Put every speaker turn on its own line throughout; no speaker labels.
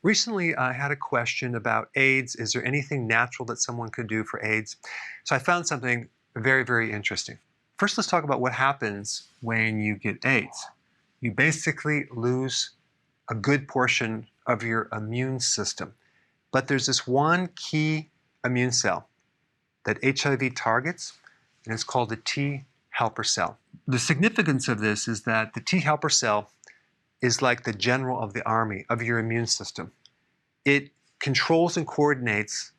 Recently, I had a question about AIDS. Is there anything natural that someone could do for AIDS? So I found something very, very interesting. First, let's talk about what happens when you get AIDS. You basically lose a good portion of your immune system. But there's this one key immune cell that HIV targets, and it's called the T helper cell. The significance of this is that the T helper cell is like the general of the army of your immune system. It controls and coordinates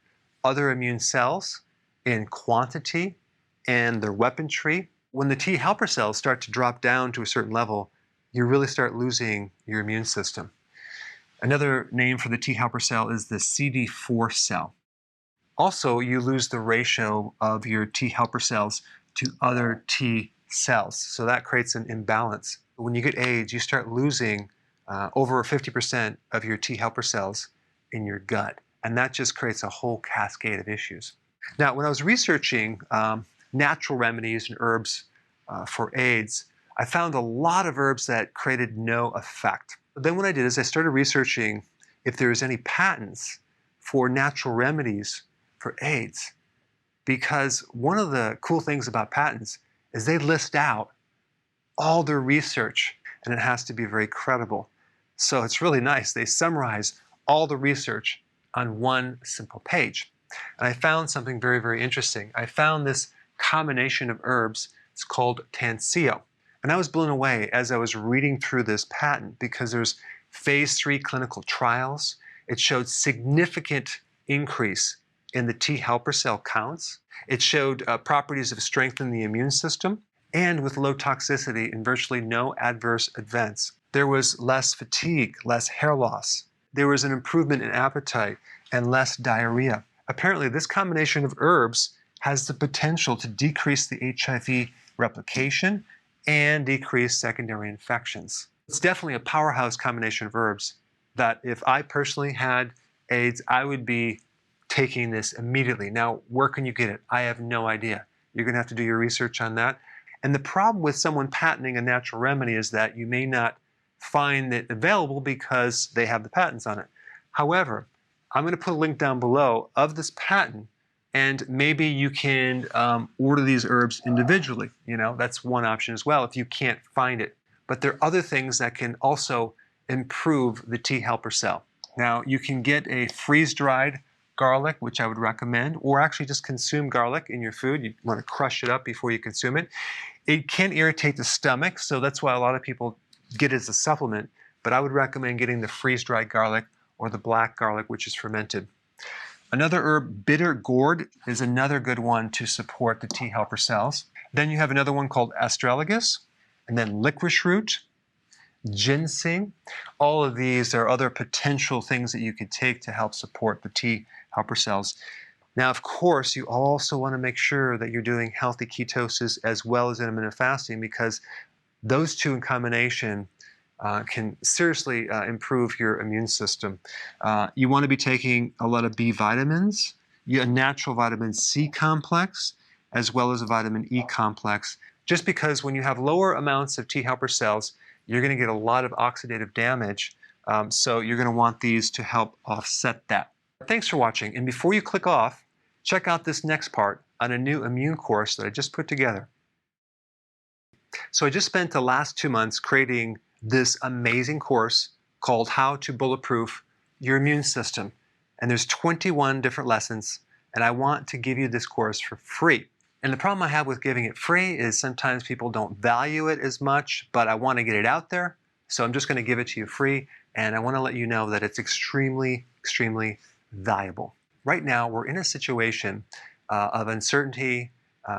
other immune cells in quantity and their weaponry. When the T helper cells start to drop down to a certain level, you really start losing your immune system. Another name for the T helper cell is the CD4 cell. Also, you lose the ratio of your T helper cells to other T cells, so that creates an imbalance. When you get AIDS, you start losing over 50% of your T helper cells in your gut, and that just creates a whole cascade of issues. Now, when I was researching natural remedies and herbs for AIDS, I found a lot of herbs that created no effect. But then what I did is I started researching if there was any patents for natural remedies for AIDS, because one of the cool things about patents is they list out all their research, and it has to be very credible. So it's really nice. They summarize all the research on one simple page. And I found something very, very interesting. I found this combination of herbs. It's called Tanseo. And I was blown away as I was reading through this patent because there's phase 3 clinical trials. It showed significant increase in the T helper cell counts. It showed properties of strengthening the immune system and with low toxicity and virtually no adverse events. There was less fatigue, less hair loss. There was an improvement in appetite and less diarrhea. Apparently, this combination of herbs has the potential to decrease the HIV replication and decrease secondary infections. It's definitely a powerhouse combination of herbs that if I personally had AIDS, I would be taking this immediately. Now, where can you get it? I have no idea. You're going to have to do your research on that. And the problem with someone patenting a natural remedy is that you may not find it available because they have the patents on it. However, I'm going to put a link down below of this patent, and maybe you can order these herbs individually. You know, that's one option as well if you can't find it. But there are other things that can also improve the T helper cell. Now, you can get a freeze-dried garlic, which I would recommend, or actually just consume garlic in your food. You want to crush it up before you consume it. It can irritate the stomach, so that's why a lot of people get it as a supplement, but I would recommend getting the freeze-dried garlic or the black garlic, which is fermented. Another herb, bitter gourd, is another good one to support the T helper cells. Then you have another one called astragalus, and then licorice root, ginseng. All of these are other potential things that you could take to help support the T helper cells. Now, of course, you also want to make sure that you're doing healthy ketosis as well as intermittent fasting, because those two in combination can seriously improve your immune system. You want to be taking a lot of B vitamins, a natural vitamin C complex, as well as a vitamin E complex, just because when you have lower amounts of T helper cells, you're going to get a lot of oxidative damage. So you're going to want these to help offset that. Thanks for watching. And before you click off, check out this next part on a new immune course that I just put together. So I just spent the last 2 months creating this amazing course called How to Bulletproof Your Immune System. And there's 21 different lessons, and I want to give you this course for free. And the problem I have with giving it free is sometimes people don't value it as much, but I want to get it out there. So I'm just going to give it to you free, and I want to let you know that it's extremely, extremely valuable. Right now, we're in a situation of uncertainty.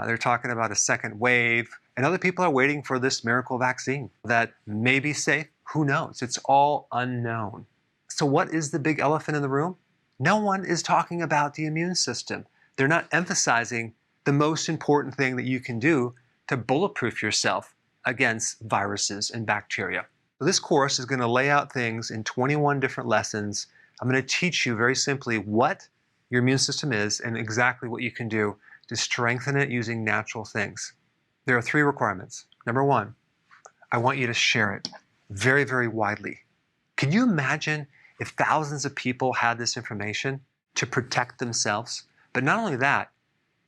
They're talking about a second wave. And other people are waiting for this miracle vaccine that may be safe. Who knows? It's all unknown. So what is the big elephant in the room? No one is talking about the immune system. They're not emphasizing the most important thing that you can do to bulletproof yourself against viruses and bacteria. So this course is going to lay out things in 21 different lessons. I'm going to teach you very simply what your immune system is and exactly what you can do to strengthen it using natural things. There are 3 requirements. Number 1, I want you to share it very, very widely. Can you imagine if thousands of people had this information to protect themselves. But not only that,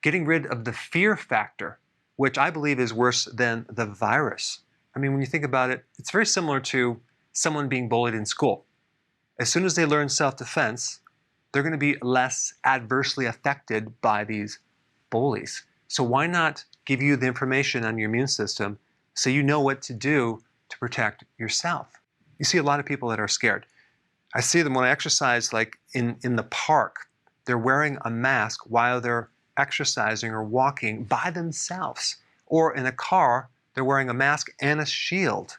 getting rid of the fear factor, which I believe is worse than the virus. I mean, when you think about it, it's very similar to someone being bullied in school. As soon as they learn self-defense, they're going to be less adversely affected by these bullies. So why not give you the information on your immune system so you know what to do to protect yourself? You see a lot of people that are scared. I see them when I exercise, like in the park. They're wearing a mask while they're exercising or walking by themselves. Or in a car, they're wearing a mask and a shield.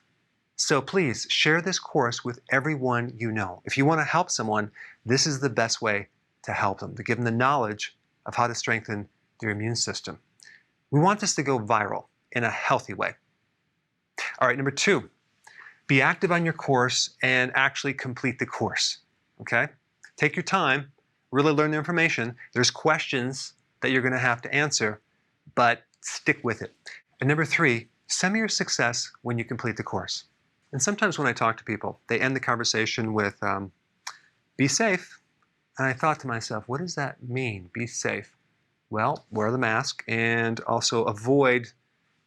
So please share this course with everyone you know. If you want to help someone, this is the best way to help them, to give them the knowledge of how to strengthen their immune system. We want this to go viral in a healthy way. All right, number 2, be active on your course and actually complete the course, okay? Take your time, really learn the information. There's questions that you're going to have to answer, but stick with it. And number 3, send me your success when you complete the course. And sometimes when I talk to people, they end the conversation with, be safe. And I thought to myself, what does that mean, be safe? Well, wear the mask and also avoid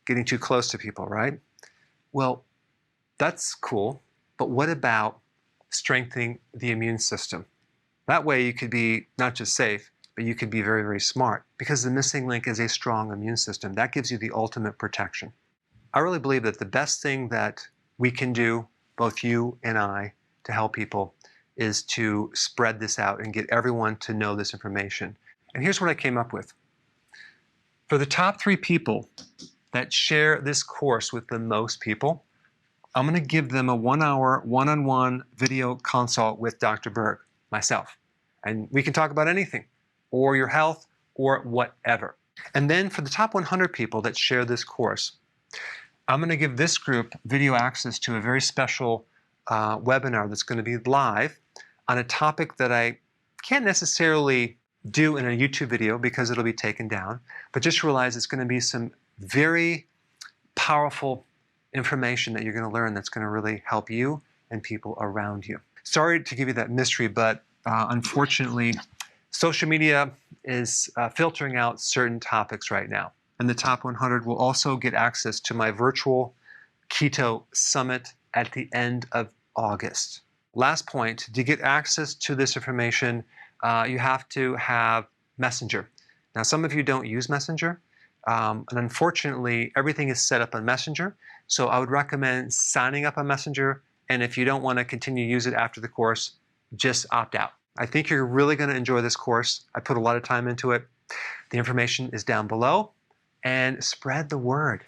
getting too close to people, right? Well, that's cool, but what about strengthening the immune system? That way you could be not just safe, but you could be very, very smart, because the missing link is a strong immune system. That gives you the ultimate protection. I really believe that the best thing that we can do, both you and I, to help people is to spread this out and get everyone to know this information. And here's what I came up with. For the top 3 people that share this course with the most people, I'm going to give them a 1-hour, one-on-one video consult with Dr. Berg, myself. And we can talk about anything, or your health, or whatever. And then for the top 100 people that share this course, I'm going to give this group video access to a very special webinar that's going to be live on a topic that I can't necessarily do in a YouTube video because it'll be taken down, but just realize it's going to be some very powerful information that you're going to learn that's going to really help you and people around you. Sorry to give you that mystery, but unfortunately, social media is filtering out certain topics right now. And the top 100 will also get access to my virtual Keto Summit at the end of August. Last point, to get access to this information, you have to have Messenger. Now, some of you don't use Messenger, and unfortunately, everything is set up on Messenger. So I would recommend signing up on Messenger, and if you don't want to continue to use it after the course, just opt out. I think you're really going to enjoy this course. I put a lot of time into it. The information is down below, and spread the word.